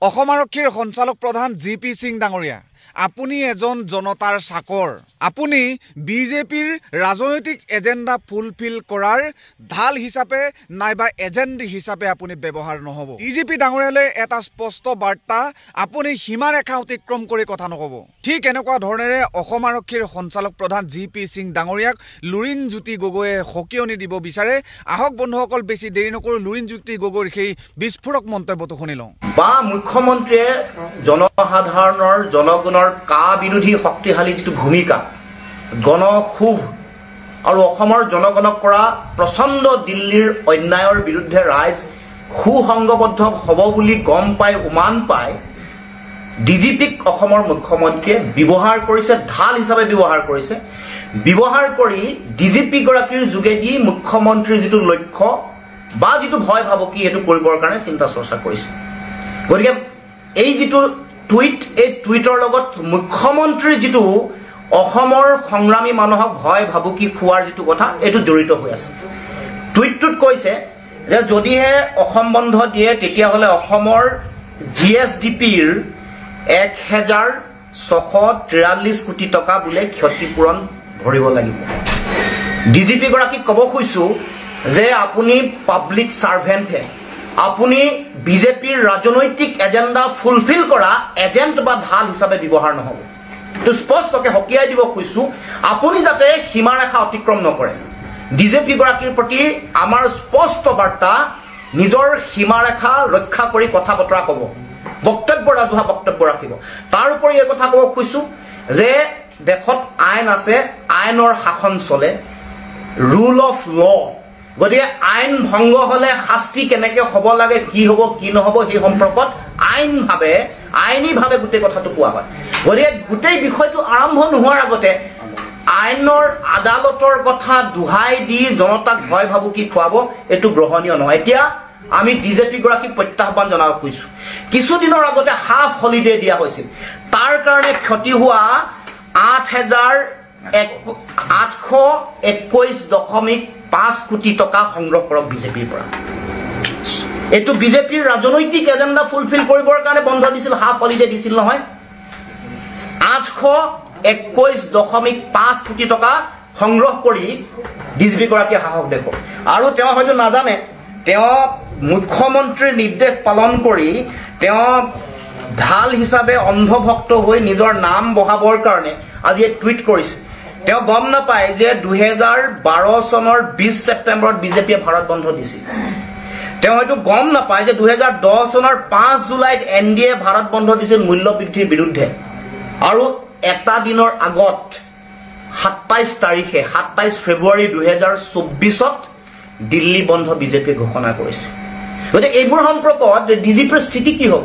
অসম আৰক্ষীৰ সঞ্চালক প্ৰধান জি.পি. সিং ডাঙৰীয়া, আপুনি এজন জনতাৰ চাকৰ। আপুনি বিজেপিৰ ৰাজনৈতিক এজেণ্ডা ফুলফিল কৰাৰ ঢাল হিচাপে নাইবা এজেণ্ট হিচাপে আপুনি ব্যৱহাৰ নহ'ব। ডিজিপি ডাঙৰীয়ালৈ এটা স্পষ্ট বাৰ্তা, আপুনি সীমাৰেখা অতিক্ৰম কৰি কথা নক'ব। ঠিক এনেকুৱা ধৰণেৰে অসম আৰক্ষীৰ সঞ্চালক প্ৰধান জি.পি. সিং ডাঙৰীয়াক লুৰিণজ্যোতি গগৈয়ে সকিয়নি দিব বিচাৰে। আহক বন্ধুসকল, বেছি দেৰি নকৰোঁ, লুৰিণজ্যোতি গগৈৰ সেই বিস্ফোৰক মন্তব্যটো শুনি লওঁ। বা মুখ্যমন্ত্ৰীয়ে জনসাধাৰণৰ জনগণৰ কা বিৰোধী শক্তিশালী যিটো ভূমিকা, গণক্ষোভ আৰু অসমৰ জনগণক কৰা প্ৰচণ্ড দিল্লীৰ অন্যায়ৰ বিৰুদ্ধে ৰাইজ সুসংগবদ্ধ হ'ব বুলি গম পাই উমান পাই ডিজিপিক অসমৰ মুখ্যমন্ত্ৰীয়ে ব্যৱহাৰ কৰিছে, ঢাল হিচাপে ব্যৱহাৰ কৰিছে। ব্যৱহাৰ কৰি ডিজিপি গৰাকীৰ যোগেদি মুখ্যমন্ত্ৰীৰ যিটো লক্ষ্য বা যিটো ভয় ভাবুকি এইটো কৰিবৰ কাৰণে চিন্তা চৰ্চা কৰিছে। গতিকে এই যিটো টুইট, এই টুইটৰ লগত মুখ্যমন্ত্ৰীৰ যিটো অসমৰ সংগ্ৰামী মানুহক ভয় ভাবুকি খোৱাৰ যিটো কথা, এইটো জড়িত হৈ আছে। টুইটটোত কৈছে যে যদিহে অসম বন্ধ দিয়ে তেতিয়াহ'লে অসমৰ GSDPৰ 1,643 কোটি টকা বোলে ক্ষতিপূৰণ ভৰিব লাগিব। ডিজিপি গৰাকীক ক'ব খুজিছো যে আপুনি পাব্লিক ছাৰ্ভেণ্টহে, আপুনি বিজেপিৰ ৰাজনৈতিক এজেণ্ডা ফুলফিল কৰা এজেণ্ট বা ঢাল হিচাপে ব্যৱহাৰ নহ'ব। এইটো স্পষ্টকৈ সকীয়াই দিব খুজিছো, আপুনি যাতে সীমাৰেখা অতিক্ৰম নকৰে। ডিজিপি গৰাকীৰ প্ৰতি আমাৰ স্পষ্ট বাৰ্তা, নিজৰ সীমাৰেখা ৰক্ষা কৰি কথা বতৰা ক'ব, বক্তব্য ৰাজহুৱা বক্তব্য ৰাখিব। তাৰ উপৰি এই কথা ক'ব খুজিছো যে দেশত আইন আছে, আইনৰ শাসন চলে, ৰুল অফ ল'। গতিকে আইন ভংগ হ'লে শাস্তি কেনেকৈ হ'ব লাগে, কি হ'ব কি নহ'ব, সেই সম্পৰ্কত আইনীভাৱে গোটেই কথাটো কোৱা হয়। গতিকে গোটেই বিষয়টো আৰম্ভ নোহোৱাৰ আগতে আইনৰ আদালতৰ কথা দোহাই দি জনতাক ভয় ভাবুকি খুৱাব, এইটো গ্ৰহণীয় নহয়। এতিয়া আমি ডিজিপি গৰাকীক প্ৰত্যাহ্বান জনাব খুজিছো। কিছুদিনৰ আগতে হাফ হলিডে দিয়া হৈছিল, তাৰ কাৰণে ক্ষতি হোৱা 8,821.5 কোটি টকা সংগ্ৰহ কৰক বিজেপিৰ পৰা। এইটো বিজেপিৰ ৰাজনৈতিক এজেণ্ডা ফুলফিল কৰিবৰ কাৰণে বন্ধ দিছিল, হাফ হলিডে দিছিল নহয়। 821.5 কোটি টকা সংগ্ৰহ কৰি ডিজিপি গৰাকীয়ে সাহস দেখুৱাওক। আৰু তেওঁ হয়তো নাজানে, তেওঁ মুখ্যমন্ত্ৰীৰ নিৰ্দেশ পালন কৰি তেওঁ ঢাল হিচাপে অন্ধভক্ত হৈ নিজৰ নাম বঢ়াবৰ কাৰণে আজি এই টুইট কৰিছে। তেওঁ গম নাপায় যে 2012 চনৰ 20 ছেপ্টেম্বৰত বিজেপিয়ে ভাৰত বন্ধ দিছিল। তেওঁ হয়তো গম নাপায় যে 2010 চনৰ 5 জুলাইত NDA ভাৰত বন্ধ দিছিল মূল্য বৃদ্ধিৰ বিৰুদ্ধে। আৰু এটা দিনৰ আগত 27 ফেব্ৰুৱাৰী 2024ত দিল্লী বন্ধ বিজেপিয়ে ঘোষণা কৰিছে। গতিকে এইবোৰ সম্পৰ্কত ডিজিপিৰ স্থিতি কি হ'ব?